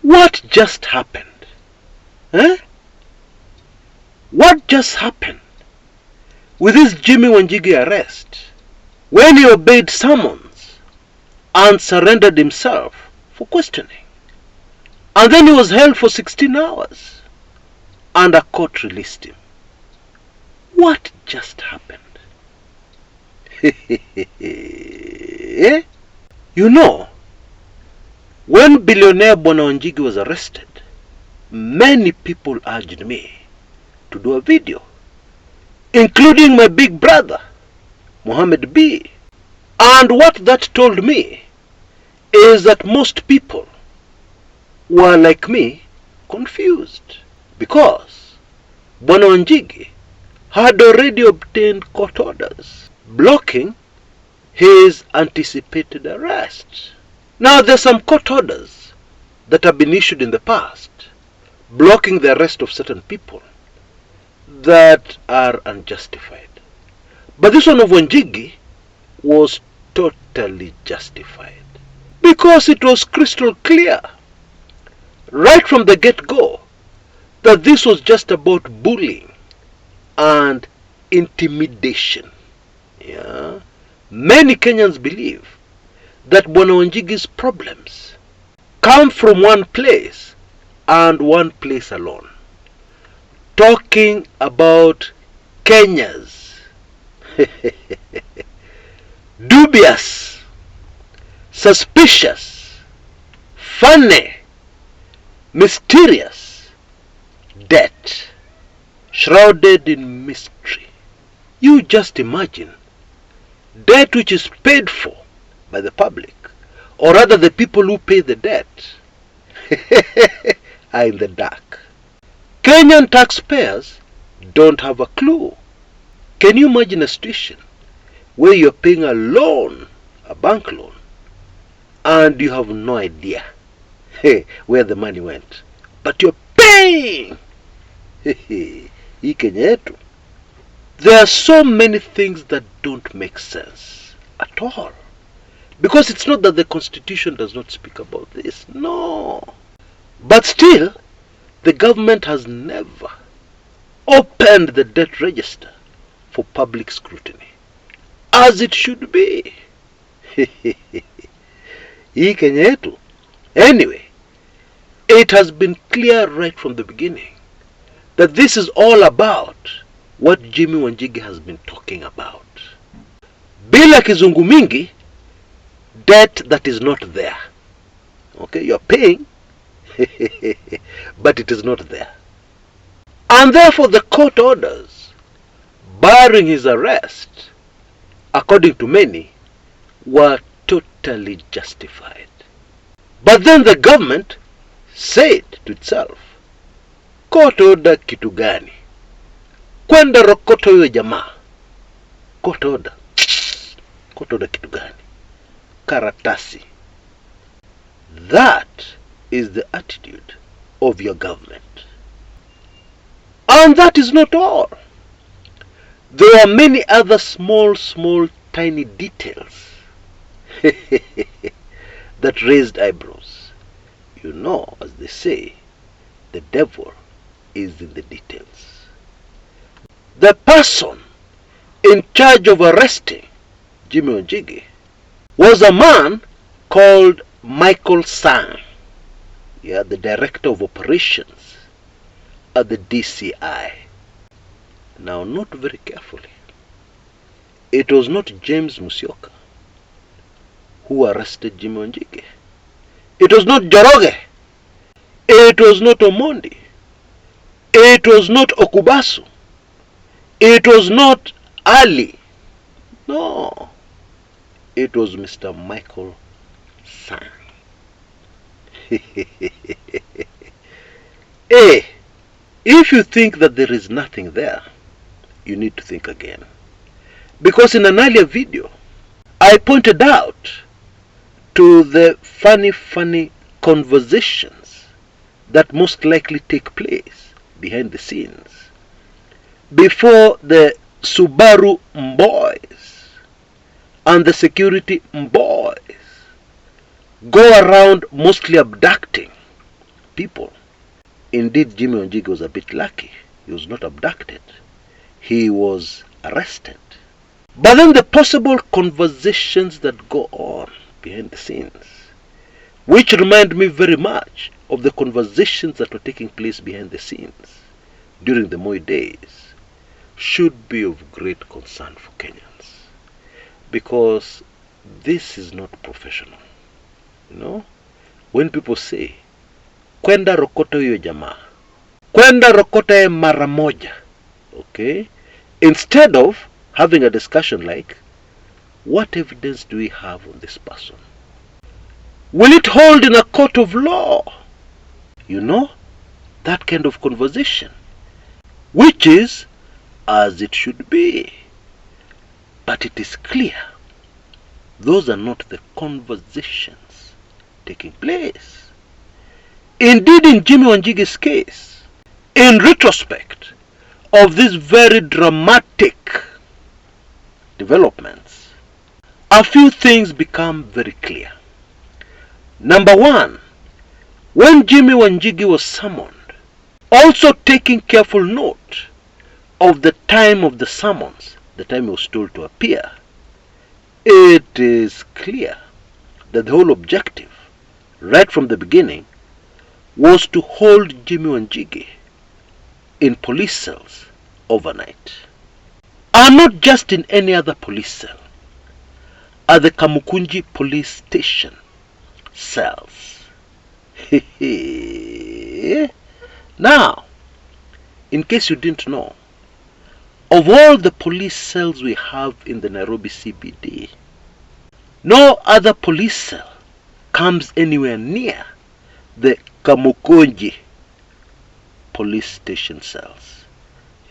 What just happened? Eh? What just happened with this Jimmy Wanjigi arrest when he obeyed summons and surrendered himself for questioning? And then he was held for 16 hours and a court released him. What just happened? You know, when billionaire Wanjigi was arrested, many people urged me to do a video, including my big brother, Mohammed B. And what that told me is that most people were, like me, confused because Wanjigi had already obtained court orders blocking his anticipated arrest. Now, there's some court orders that have been issued in the past blocking the arrest of certain people that are unjustified. But this one of Wanjigi was totally justified because it was crystal clear right from the get-go that this was just about bullying and intimidation. Yeah. Many Kenyans believe that Wanjigi's problems come from one place and one place alone. Talking about Kenya's dubious, suspicious, funny, mysterious debt shrouded in mystery. You just imagine debt which is paid for by the public, or rather the people who pay the debt are in the dark. Kenyan taxpayers don't have a clue. Can you imagine a situation where you're paying a loan, a bank loan, and you have no idea where the money went, but you're paying? Hii Kenya yetu. There are so many things that don't make sense at all. Because it's not that the Constitution does not speak about this. No. But still, the government has never opened the debt register for public scrutiny, as it should be. Hii Kenya yetu. Anyway, it has been clear right from the beginning that this is all about what Jimmy Wanjigi has been talking about. Bila kizungu mingi, debt that is not there. Okay, you're paying, but it is not there. And therefore the court orders barring his arrest, according to many, were totally justified. But then the government said to itself, court order kitu gani? Kwenda rokoto huyo jamaa. Court order. Court order kitu gani? Karatasi. That is the attitude of your government. And that is not all. There are many other small, tiny details that raised eyebrows. You know, as they say, the devil is in the details. The person in charge of arresting Jimmy Wanjigi was a man called Michael Sang, the director of operations at the DCI. Now, note very carefully, it was not James Musyoka who arrested Jimmy Wanjigi. It was not Joroge. It was not Omondi. It was not Okubasu. It was not Ali. No. It was Mr. Michael Sang. Hey, if you think that there is nothing there, you need to think again. Because in an earlier video, I pointed out to the funny conversations that most likely take place behind the scenes before the Subaru boys and the security boys go around mostly abducting people. Indeed, Jimmy Wanjigi was a bit lucky. He was not abducted. He was arrested. But then the possible conversations that go on behind the scenes, which remind me very much of the conversations that were taking place behind the scenes during the Moi days, should be of great concern for Kenyans. Because this is not professional. You know, when people say, kwenda rokota huyo jamaa, kwenda rokota mara moja, okay, instead of having a discussion like, what evidence do we have on this person? Will it hold in a court of law? You know, that kind of conversation, which is as it should be. But it is clear those are not the conversations taking place. Indeed, in Jimmy Wanjigi's case, in retrospect of these very dramatic developments, a few things become very clear. Number one, when Jimmy Wanjigi was summoned, also taking careful note of the time of the summons, the time he was told to appear, it is clear that the whole objective, right from the beginning, was to hold Jimmy Wanjigi in police cells overnight. And not just in any other police cell, at the Kumekucha police station cells. Now, in case you didn't know, of all the police cells we have in the Nairobi CBD, no other police cell comes anywhere near the Kumekucha police station cells.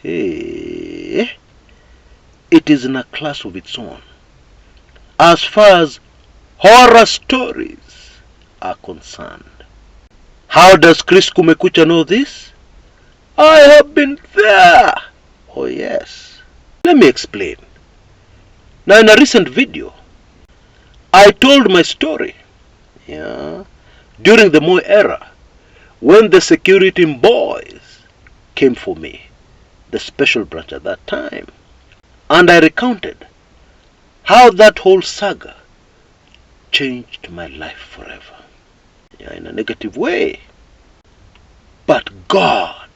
It is in a class of its own as far as horror stories are concerned. How does Chris Kumekucha know this? I have been there. Oh yes. Let me explain. Now, in a recent video, I told my story, during the Moi era, when the security boys came for me, the special branch at that time, and I recounted how that whole saga changed my life forever, in a negative way. But God,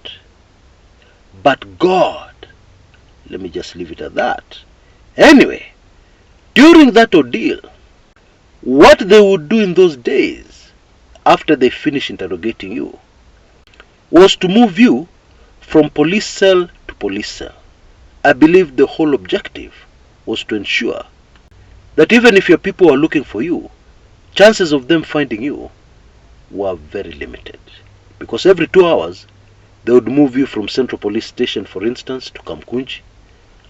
let me just leave it at that. Anyway, during that ordeal, what they would do in those days, after they finish interrogating you, was to move you from police cell to police cell. I believe the whole objective was to ensure that even if your people were looking for you, chances of them finding you were very limited. Because every 2 hours, they would move you from Central Police Station, for instance, to Kumekucha.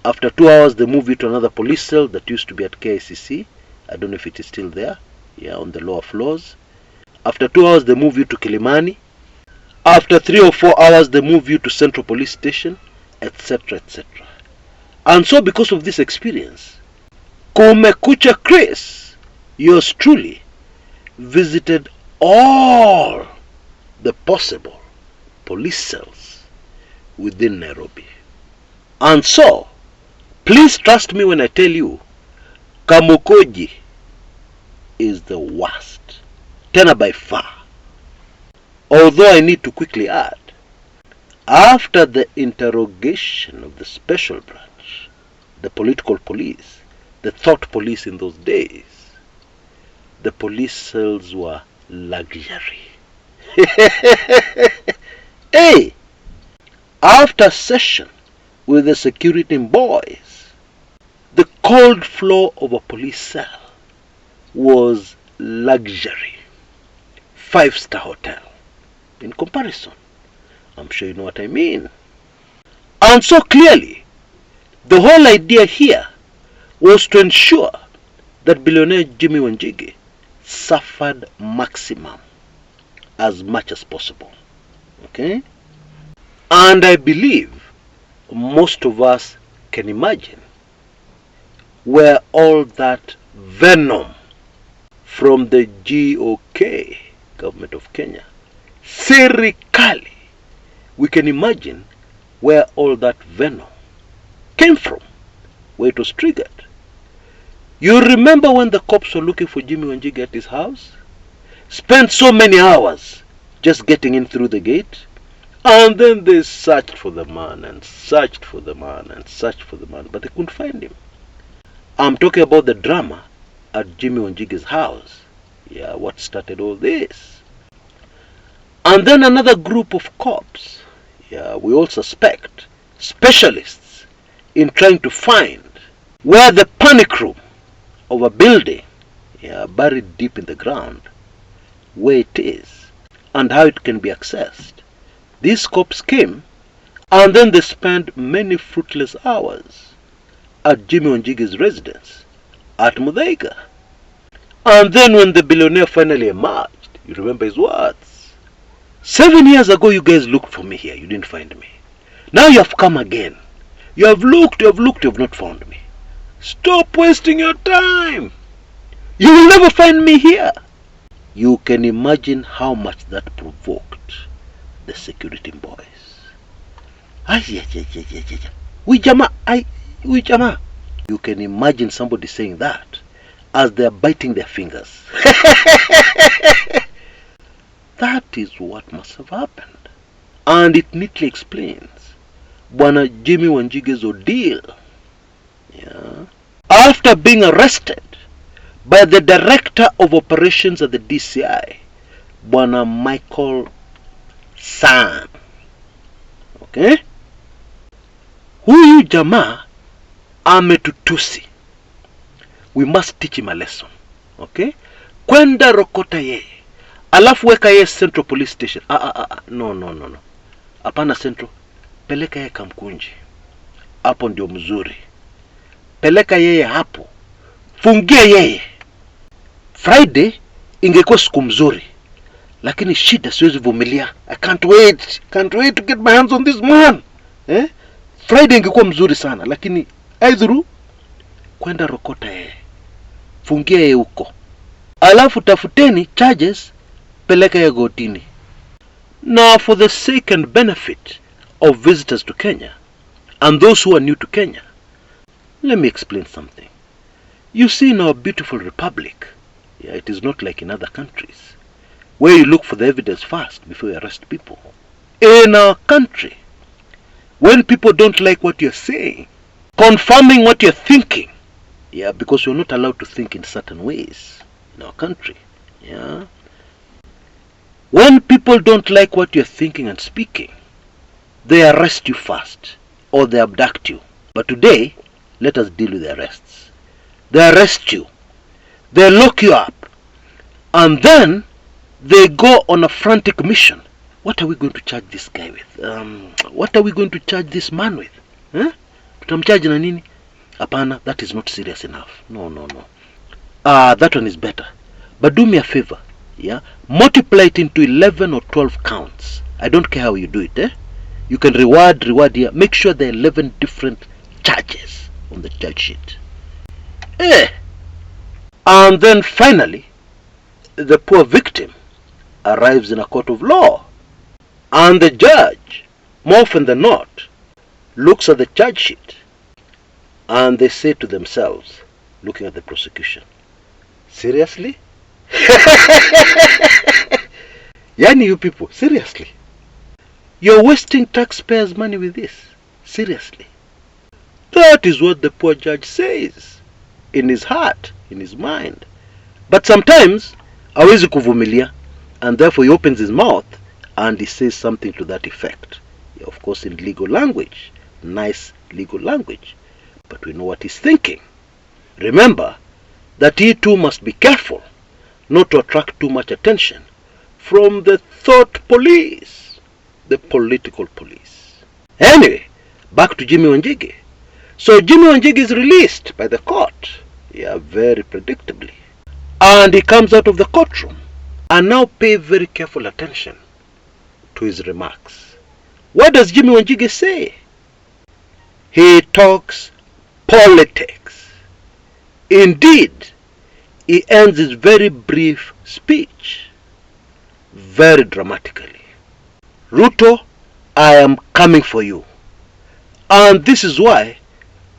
After 2 hours, they move you to another police cell that used to be at KICC. I don't know if it is still there, on the lower floors. After 2 hours, they move you to Kilimani. After 3 or 4 hours, they move you to Central Police Station, etc., etc. And so, because of this experience, Kumekucha Chris, yours truly, visited all the possible police cells within Nairobi. And so, please trust me when I tell you, Kumekucha is the worst, tena by far. Although I need to quickly add, after the interrogation of the special branch, the political police, the thought police in those days, the police cells were luxury. Hey, after session with the security boys, the cold floor of a police cell was luxury. 5-star hotel. In comparison, I'm sure you know what I mean. And so clearly, the whole idea here was to ensure that billionaire Jimmy Wanjigi suffered maximum, as much as possible. Okay? And I believe most of us can imagine where all that venom from the GOK, government of Kenya, serikali. We can imagine where all that venom came from, where it was triggered. You remember when the cops were looking for Jimmy Wanjigi at his house? Spent so many hours just getting in through the gate, and then they searched for the man and searched for the man and searched for the man, but they couldn't find him. I'm talking about the drama at Jimmy Wanjigi's house. Yeah, what started all this? And then another group of cops, yeah, we all suspect, specialists in trying to find where the panic room of a building, yeah, buried deep in the ground, where it is and how it can be accessed. These cops came, and then they spent many fruitless hours at Jimmy Wanjigi's residence at Muthaiga. And then when the billionaire finally emerged, you remember his words. 7 years ago you guys looked for me here, you didn't find me. Now you have come again. You have looked, you have not found me. Stop wasting your time. You will never find me here. You can imagine how much that provoked the security boys. We jama. You can imagine somebody saying that as they're biting their fingers. That is what must have happened. And it neatly explains Bwana Jimmy Wanjigi's ordeal. Yeah. After being arrested by the director of operations at the DCI, Bwana Michael San. Okay? Huyu jamaa ametutusi. We must teach him a lesson. Okay? Kwenda rokota yeye. Alafu weka yeye Central Police Station. No. Hapana Central. Peleka yeye Kamkunji. Hapo ndio mzuri. Peleka yeye hapo. Fungia yeye. Friday ingekuwa siku mzuri. Lakini shida siwezi vumilia. I can't wait to get my hands on this man. Friday ingekuwa mzuri sana. Lakini aidhuru kwenda rokota yeye. Fungia yeye huko. Alafu tafuteni charges, peleka yeye gotini. Now for the sake and benefit of visitors to Kenya and those who are new to Kenya, let me explain something. You see, in our beautiful republic, yeah, it is not like in other countries where you look for the evidence first before you arrest people. In our country, when people don't like what you're saying, confirming what you're thinking, yeah, because you're not allowed to think in certain ways in our country, yeah. When people don't like what you're thinking and speaking, they arrest you first or they abduct you. But today, let us deal with the arrests. They arrest you, they lock you up, and then they go on a frantic mission. What are we going to charge this guy with? What are we going to charge this man with? Tutamcharge na nini? Apana, that is not serious enough. No. That one is better. But do me a favor, yeah? Multiply it into 11 or 12 counts. I don't care how you do it, You can reward here. Make sure there are 11 different charges on the charge sheet. And then finally, the poor victim arrives in a court of law. And the judge, more often than not, looks at the charge sheet and they say to themselves, looking at the prosecution, seriously? Yani, you people, seriously? You're wasting taxpayers' money with this? Seriously? That is what the poor judge says in his heart, in his mind. But sometimes, hawezi kuvumilia, and therefore he opens his mouth and he says something to that effect. Yeah, of course, in legal language, nice legal language, but we know what he's thinking. Remember that he too must be careful not to attract too much attention from the thought police, the political police. Anyway, back to Jimmy Wanjigi. So Jimmy Wanjigi is released by the court, yeah, very predictably. And he comes out of the courtroom. And now pay very careful attention to his remarks. What does Jimmy Wanjigi say? He talks politics. Indeed, he ends his very brief speech very dramatically. Ruto, I am coming for you. And this is why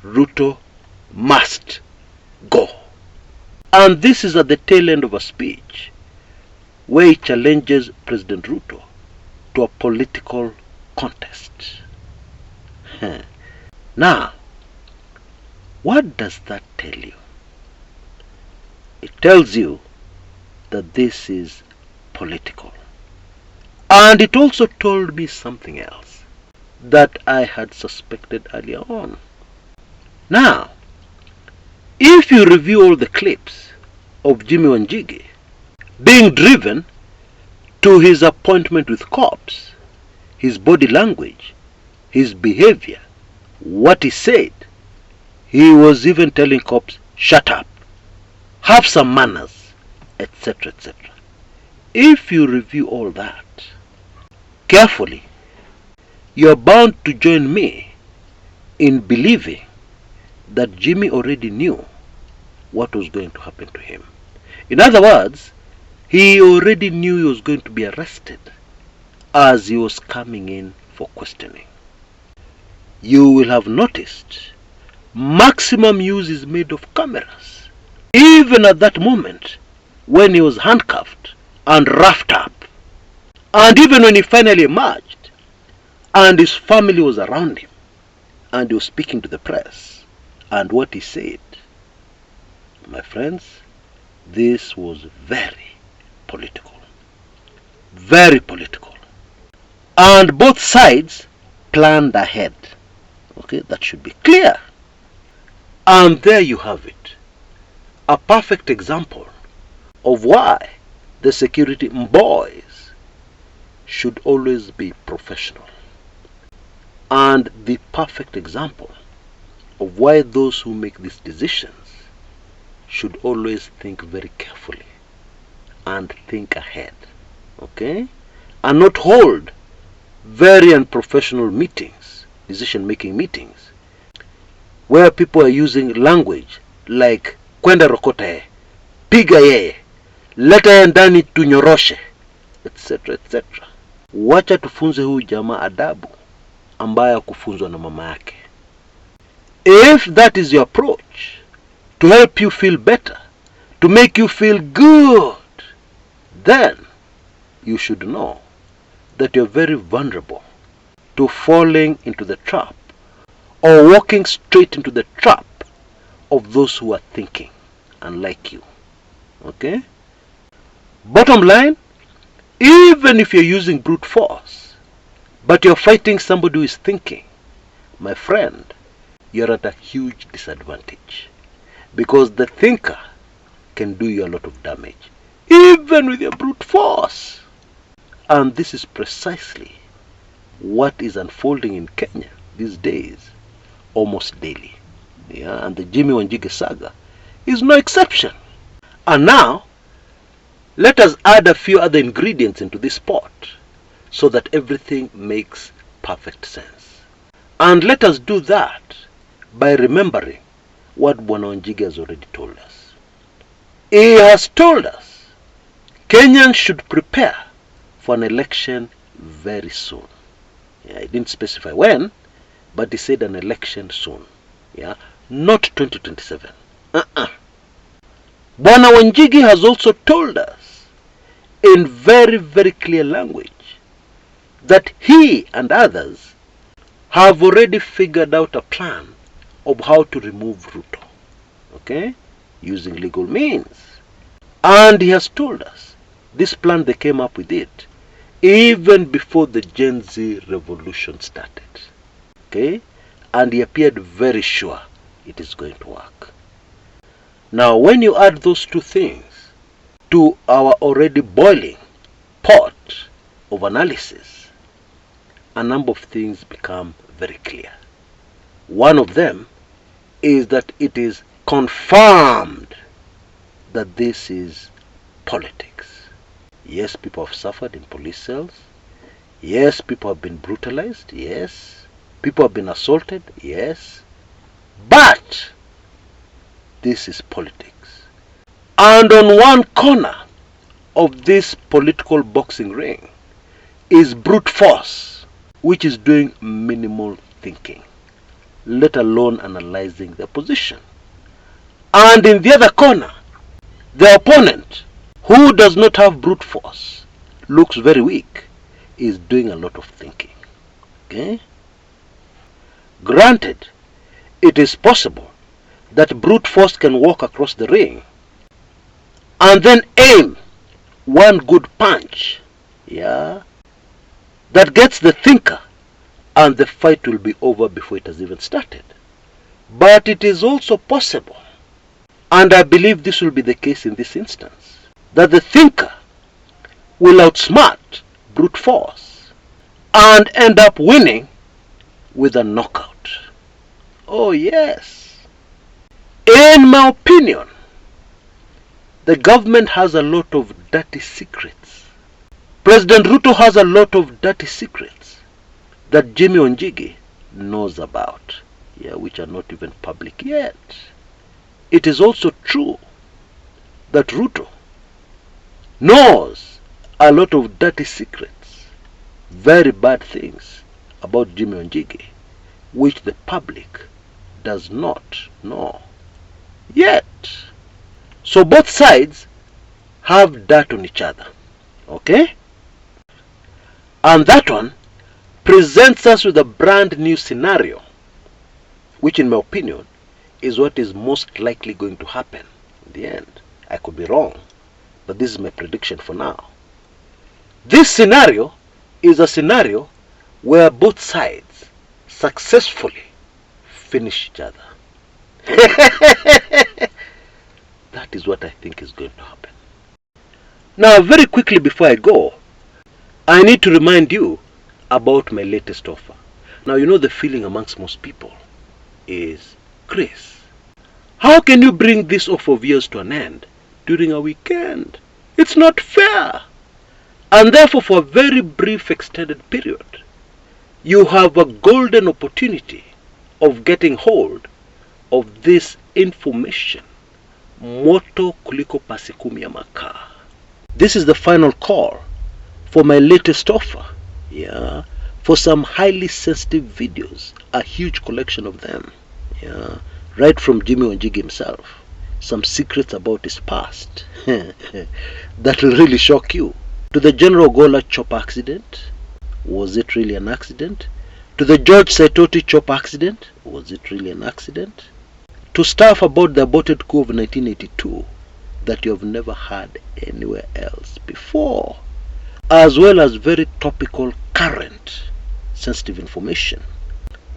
Ruto must go. And this is at the tail end of a speech where he challenges President Ruto to a political contest. Now, what does that tell you? It tells you that this is political. And it also told me something else that I had suspected earlier on. Now, if you review all the clips of Jimmy Wanjigi being driven to his appointment with cops, his body language, his behavior, what he said, he was even telling cops, shut up, have some manners, etc., etc. If you review all that carefully, you are bound to join me in believing that Jimmy already knew what was going to happen to him. In other words, he already knew he was going to be arrested as he was coming in for questioning. You will have noticed maximum use is made of cameras. Even at that moment when he was handcuffed and roughed up, and even when he finally emerged and his family was around him and he was speaking to the press, and what he said, my friends, this was very political. Very political. And both sides planned ahead. Okay, that should be clear. And there you have it. A perfect example of why the security boys should always be professional. And the perfect example of why those who make these decisions should always think very carefully and think ahead. Okay? And not hold very unprofessional meetings, decision-making meetings, where people are using language like kwenda rokote, piga yeye, leta yeye ndani tunyoroshe, etc., etc. Wacha tufunze huyu jamaa adabu ambayo kufunzwa na mama yake. If that is your approach to help you feel better, to make you feel good, then you should know that you're very vulnerable to falling into the trap or walking straight into the trap of those who are thinking unlike you. Okay? Bottom line, even if you're using brute force, but you're fighting somebody who is thinking, my friend, you're at a huge disadvantage. Because the thinker can do you a lot of damage, even with your brute force. And this is precisely what is unfolding in Kenya these days, almost daily. Yeah, and the Jimmy Wanjigi saga is no exception. And now, let us add a few other ingredients into this pot so that everything makes perfect sense. And let us do that by remembering what Bwana Wanjigi has already told us. He has told us Kenyans should prepare for an election very soon. Yeah, he didn't specify when, but he said an election soon. Yeah, not 2027. Bwana Wanjigi has also told us in very, very clear language that he and others have already figured out a plan of how to remove Ruto, okay, using legal means. And he has told us this plan, they came up with it even before the Gen Z revolution started, okay, and he appeared very sure it is going to work. Now, when you add those two things to our already boiling pot of analysis, a number of things become very clear. One of them is that it is confirmed that this is politics. Yes, people have suffered in police cells. Yes, people have been brutalized. Yes, people have been assaulted. Yes, but this is politics. And on one corner of this political boxing ring, is brute force, which is doing minimal thinking, let alone analyzing their position. And in the other corner, the opponent, who does not have brute force, looks very weak, is doing a lot of thinking. Okay? Granted, it is possible that brute force can walk across the ring and then aim one good punch, yeah, that gets the thinker, and the fight will be over before it has even started. But it is also possible, and I believe this will be the case in this instance, that the thinker will outsmart brute force and end up winning with a knockout. Oh yes. In my opinion, the government has a lot of dirty secrets. President Ruto has a lot of dirty secrets that Jimmy Wanjigi knows about, yeah, which are not even public yet. It is also true that Ruto knows a lot of dirty secrets, very bad things about Jimmy Wanjigi, which the public does not know yet. So both sides have dirt on each other, okay? And that one presents us with a brand new scenario, which in my opinion is what is most likely going to happen in the end. I could be wrong, but this is my prediction for now. This scenario is a scenario where both sides successfully finish each other. That is what I think is going to happen. Now, very quickly before I go, I need to remind you about my latest offer. Now, you know the feeling amongst most people is, Chris, how can you bring this offer of yours to an end during a weekend? It's not fair. And therefore, for a very brief extended period, you have a golden opportunity of getting hold of this information. Moto kuliko pasikumi ya makaa. This is the final call for my latest offer, yeah, for some highly sensitive videos, a huge collection of them, yeah, right from Jimmy Wanjigi himself, some secrets about his past that will really shock you. To the General Gola chop accident, was it really an accident? To the George Saitoti chop accident, was it really an accident? To stuff about the aborted coup of 1982 that you have never heard anywhere else before, as well as very topical, current, sensitive information,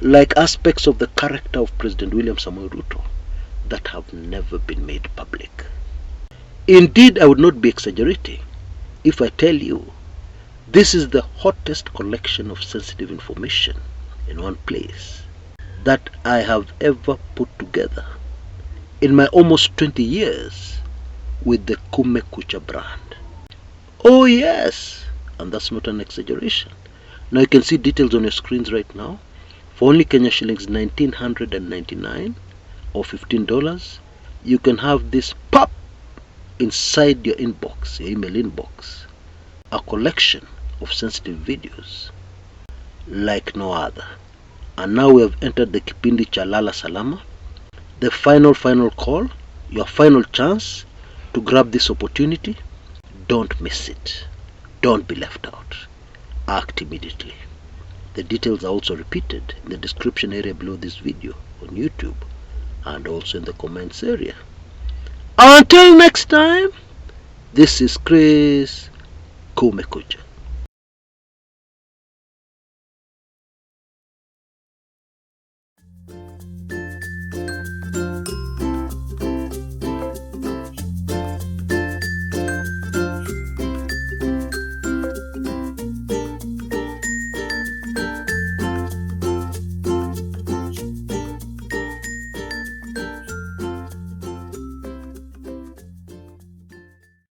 like aspects of the character of President William Samoei Ruto that have never been made public. Indeed, I would not be exaggerating if I tell you this is the hottest collection of sensitive information in one place that I have ever put together in my almost 20 years with the Kumekucha brand. Oh yes, and that's not an exaggeration. Now you can see details on your screens right now. For only Kenya shillings 1999 or $15, you can have this pop inside your inbox, your email inbox, a collection of sensitive videos like no other. And now we have entered the kipindi cha lala salama, the final call, your final chance to grab this opportunity. Don't miss it. Don't be left out. Act immediately. The details are also repeated in the description area below this video on YouTube and also in the comments area. Until next time, this is Chris Kumekucha.